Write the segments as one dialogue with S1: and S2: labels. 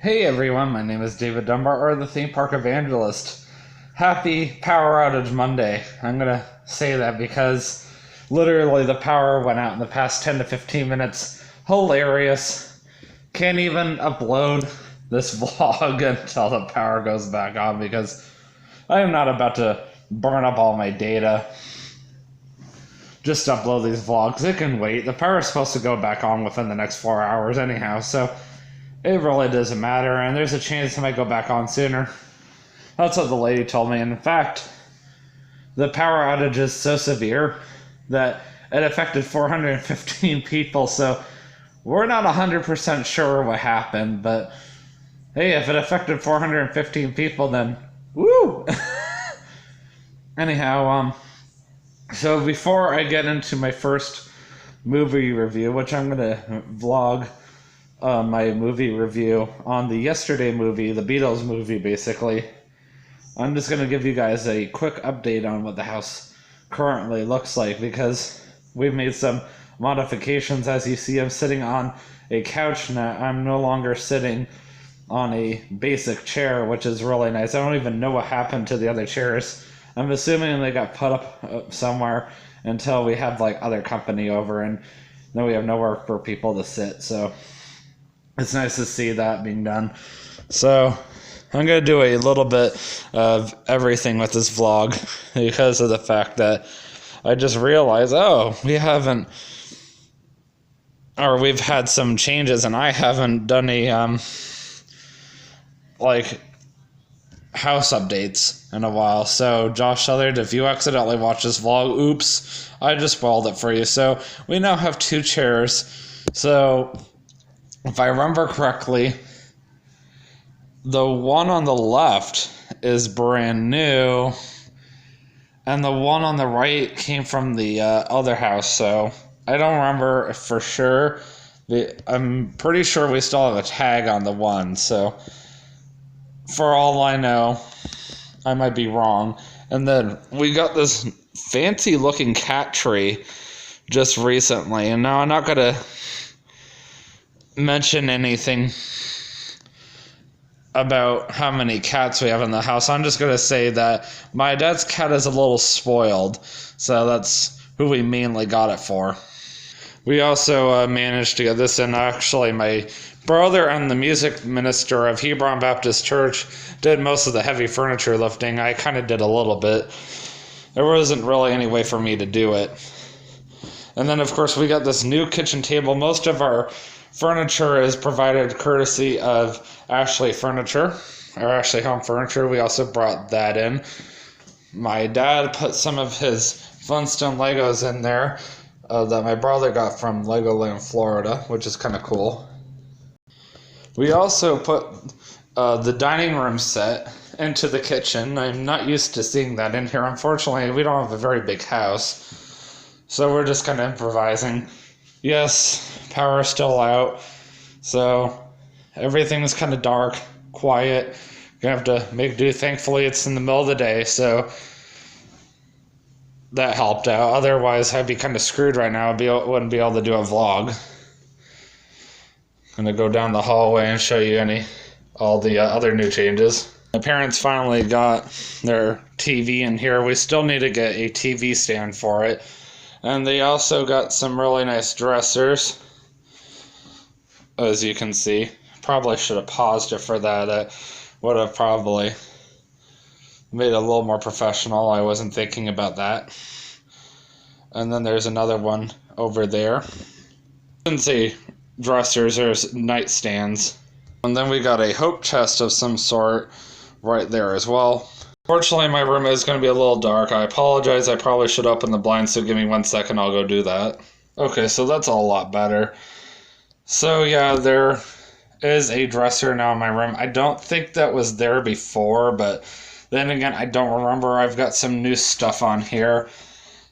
S1: Hey everyone, my name is David Dunbar, or the Theme Park Evangelist. Happy Power Outage Monday. I'm gonna say that because literally the power went out in the past 10 to 15 minutes. Hilarious. Can't even upload this vlog until the power goes back on because I am not about to burn up all my data. Just upload these vlogs. It can wait. The power is supposed to go back on within the next 4 hours anyhow, so it really doesn't matter, and there's a chance it might go back on sooner. That's what the lady told me. And in fact, the power outage is so severe that it affected 415 people, so we're not 100% sure what happened, but hey, if it affected 415 people, then woo! Anyhow, so before I get into my first movie review, which I'm going to vlog my movie review on the yesterday movie, the Beatles movie, basically. I'm just going to give you guys a quick update on what the house currently looks like because we've made some modifications. As you see, I'm sitting on a couch now. I'm no longer sitting on a basic chair, which is really nice. I don't even know what happened to the other chairs. I'm assuming they got put up somewhere until we have like other company over, and then we have nowhere for people to sit, so it's nice to see that being done. So I'm going to do a little bit of everything with this vlog because of the fact that I just realized, we've had some changes and I haven't done a, house updates in a while. So Josh Southard, if you accidentally watch this vlog, oops, I just spoiled it for you. So we now have 2 chairs. So if I remember correctly, the one on the left is brand new, and the one on the right came from the other house. So I don't remember for sure. I'm pretty sure we still have a tag on the one. So for all I know, I might be wrong. And then we got this fancy looking cat tree just recently. And now I'm not going to mention anything about how many cats we have in the house. I'm just going to say that my dad's cat is a little spoiled, so that's who we mainly got it for. We also managed to get this in. Actually, my brother and the music minister of Hebron Baptist Church did most of the heavy furniture lifting. I kind of did a little bit. There wasn't really any way for me to do it. And then, of course, we got this new kitchen table. Most of our furniture is provided courtesy of Ashley Furniture, or Ashley Home Furniture. We also brought that in. My dad put some of his Flintstone Legos in there that my brother got from Legoland, Florida, which is kind of cool. We also put the dining room set into the kitchen. I'm not used to seeing that in here. Unfortunately, we don't have a very big house, so we're just kind of improvising. Yes, power is still out, so everything's kind of dark, quiet. You're going to have to make do. Thankfully, it's in the middle of the day, so that helped out. Otherwise, I'd be kind of screwed right now. Wouldn't be able to do a vlog. I'm going to go down the hallway and show you all the other new changes. My parents finally got their TV in here. We still need to get a TV stand for it. And they also got some really nice dressers, as you can see. Probably should have paused it for that. That would have probably made it a little more professional. I wasn't thinking about that. And then there's another one over there. I shouldn't say dressers, there's nightstands. And then we got a hope chest of some sort right there as well. Fortunately, my room is going to be a little dark. I apologize. I probably should open the blinds, so give me 1 second. I'll go do that. Okay, so that's a lot better. So yeah, there is a dresser now in my room. I don't think that was there before, but then again, I don't remember. I've got some new stuff on here.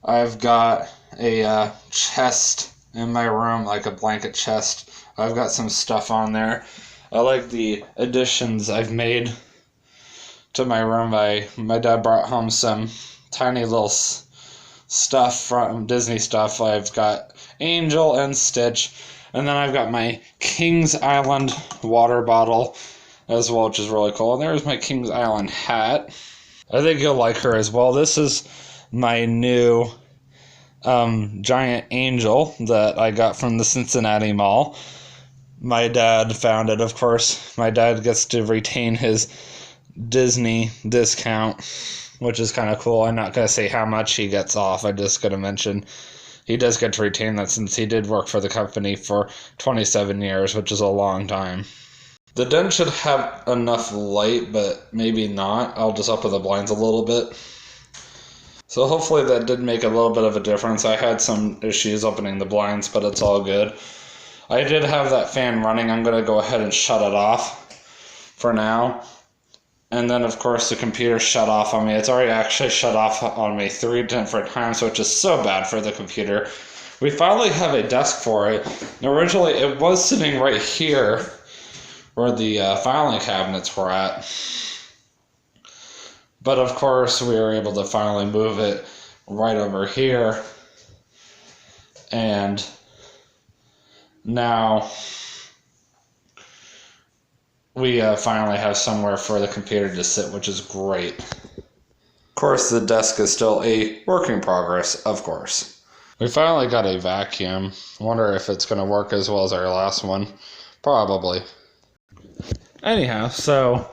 S1: I've got a chest in my room, like a blanket chest. I've got some stuff on there. I like the additions I've made to my room. My dad brought home some tiny little stuff from Disney stuff. I've got Angel and Stitch, and then I've got my Kings Island water bottle as well, which is really cool. And there's my Kings Island hat. I think you'll like her as well. This is my new giant angel that I got from the Cincinnati Mall. My dad found it, of course. My dad gets to retain his Disney discount, which is kind of cool. I'm not going to say how much he gets off. I'm just going to mention he does get to retain that since he did work for the company for 27 years, which is a long time. The den should have enough light, but maybe not. I'll just open the blinds a little bit. So hopefully that did make a little bit of a difference. I had some issues opening the blinds, but it's all good. I did have that fan running. I'm going to go ahead and shut it off for now. And then, of course, the computer shut off on me. It's already actually shut off on me 3 different times, which is so bad for the computer. We finally have a desk for it. Originally, it was sitting right here where the filing cabinets were at. But, of course, we were able to finally move it right over here. And now we finally have somewhere for the computer to sit, which is great. Of course, the desk is still a work in progress, of course. We finally got a vacuum. Wonder if it's going to work as well as our last one. Probably. Anyhow, so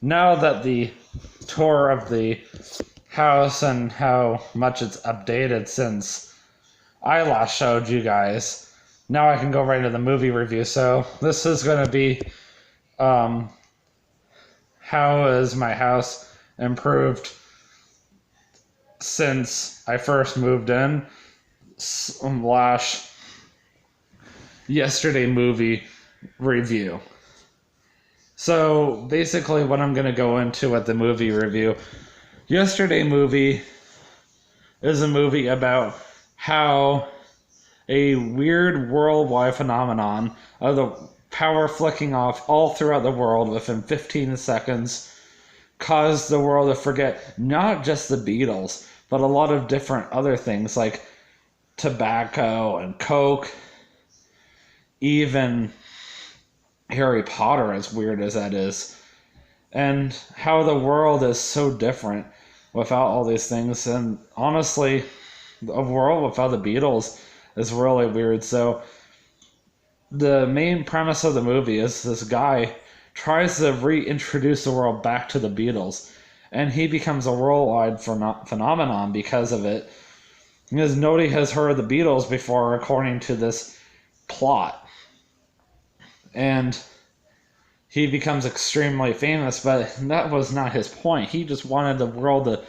S1: now that the tour of the house and how much it's updated since I last showed you guys, now I can go right into the movie review. So this is going to be how has my house improved since I first moved in / yesterday movie review. So basically what I'm going to go into at the movie review, Yesterday Movie is a movie about how a weird worldwide phenomenon of the power flicking off all throughout the world within 15 seconds caused the world to forget not just the Beatles, but a lot of different other things like tobacco and Coke, even Harry Potter, as weird as that is, and how the world is so different without all these things. And honestly, a world without the Beatles is really weird. So the main premise of the movie is this guy tries to reintroduce the world back to the Beatles, and he becomes a worldwide phenomenon because of it, because nobody has heard of the Beatles before, according to this plot. And he becomes extremely famous, but that was not his point. He just wanted the world to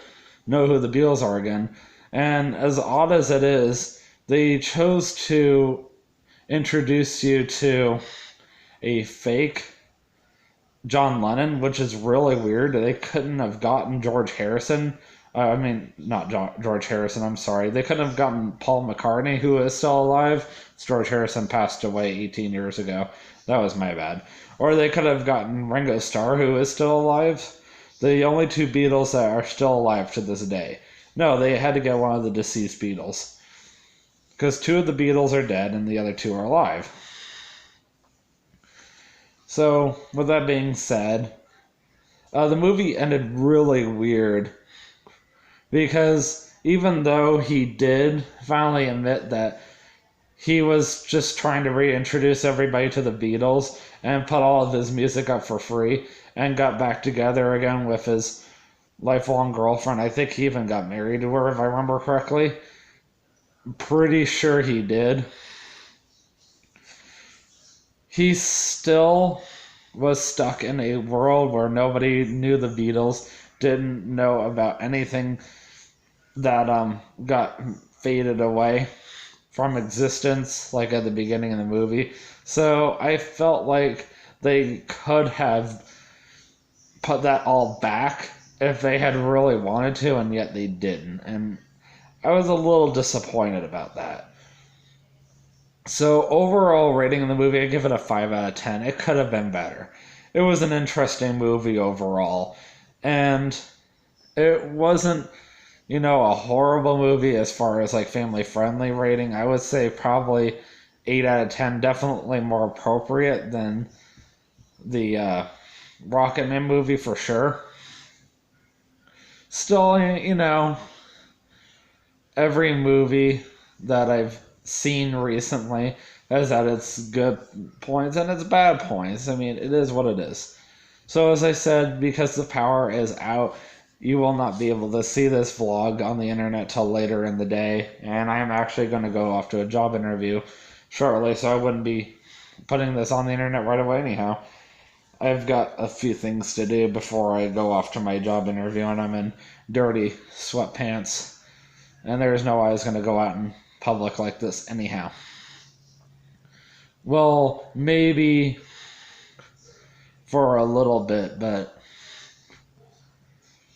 S1: know who the Beatles are again. And as odd as it is, they chose to introduce you to a fake John Lennon, which is really weird. They couldn't have gotten George Harrison. George Harrison, I'm sorry. They couldn't have gotten Paul McCartney, who is still alive. George Harrison passed away 18 years ago. That was my bad. Or they could have gotten Ringo Starr, who is still alive. The only 2 Beatles that are still alive to this day. No, they had to get one of the deceased Beatles, because 2 of the Beatles are dead and the other 2 are alive. So, with that being said, the movie ended really weird, because even though he did finally admit that he was just trying to reintroduce everybody to the Beatles and put all of his music up for free and got back together again with his lifelong girlfriend. I think he even got married to her, if I remember correctly. Pretty sure he did. He still was stuck in a world where nobody knew the Beatles, didn't know about anything that got faded away from existence, like at the beginning of the movie. So I felt like they could have put that all back if they had really wanted to, and yet they didn't. And I was a little disappointed about that. So overall rating of the movie, I give it a 5 out of 10. It could have been better. It was an interesting movie overall. And it wasn't, a horrible movie as far as like family friendly rating. I would say probably 8 out of 10. Definitely more appropriate than the Rocketman movie for sure. Still, every movie that I've seen recently has had its good points and its bad points. I mean, it is what it is. So, as I said, because the power is out, you will not be able to see this vlog on the internet till later in the day. And I am actually going to go off to a job interview shortly, so I wouldn't be putting this on the internet right away anyhow. I've got a few things to do before I go off to my job interview, and I'm in dirty sweatpants. And there's no way I was going to go out in public like this anyhow. Well, maybe for a little bit, but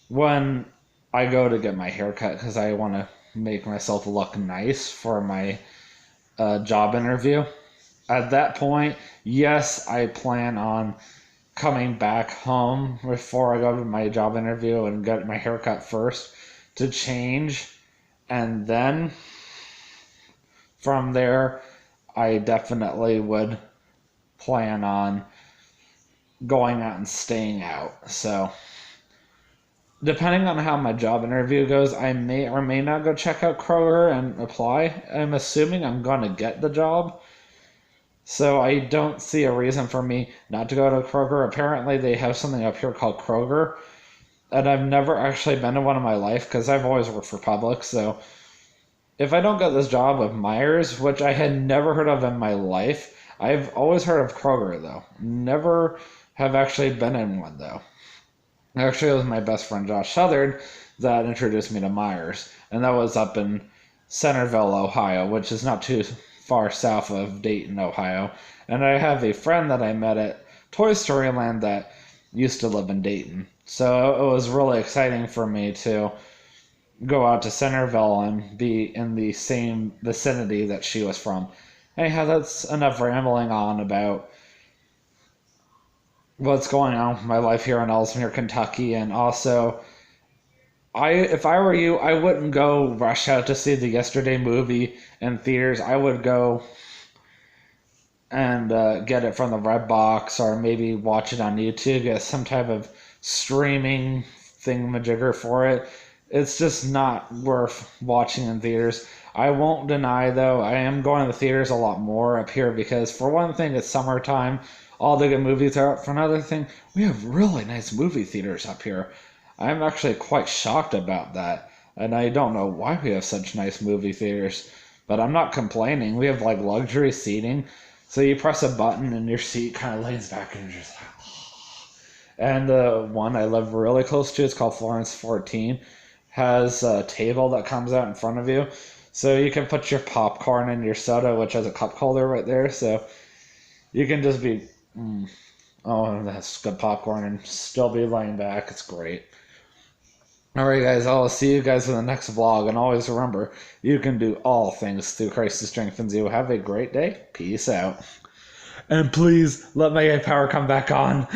S1: when I go to get my hair cut, because I want to make myself look nice for my job interview, at that point, yes, I plan on coming back home before I go to my job interview and get my hair cut first to change. And then from there, I definitely would plan on going out and staying out. So, depending on how my job interview goes, I may or may not go check out Kroger and apply. I'm assuming I'm going to get the job. So I don't see a reason for me not to go to Kroger. Apparently they have something up here called Kroger. And I've never actually been to one in my life because I've always worked for Publix. So if I don't get this job with Myers, which I had never heard of in my life, I've always heard of Kroger though. Never have actually been in one though. Actually, it was my best friend Josh Southard that introduced me to Myers. And that was up in Centerville, Ohio, which is not too far south of Dayton, Ohio. And I have a friend that I met at Toy Story Land that used to live in Dayton. So it was really exciting for me to go out to Centerville and be in the same vicinity that she was from. Anyhow, that's enough rambling on about what's going on with my life here in Ellesmere, Kentucky. And also, if I were you, I wouldn't go rush out to see the Yesterday movie in theaters. I would go and get it from the Redbox or maybe watch it on YouTube, get some type of streaming thingamajigger for it. It's just not worth watching in theaters. I won't deny, though, I am going to the theaters a lot more up here because, for one thing, it's summertime. All the good movies are up. For another thing, we have really nice movie theaters up here. I'm actually quite shocked about that. And I don't know why we have such nice movie theaters. But I'm not complaining. We have like luxury seating. So you press a button and your seat kind of leans back and you're just like, oh. And the one I live really close to, it's called Florence 14, has a table that comes out in front of you. So you can put your popcorn and your soda, which has a cup holder right there. So you can just be, oh, that's good popcorn, and still be laying back. It's great. Alright guys, I'll see you guys in the next vlog, and always remember, you can do all things through Christ who strengthens you. Have a great day. Peace out. And please, let my power come back on.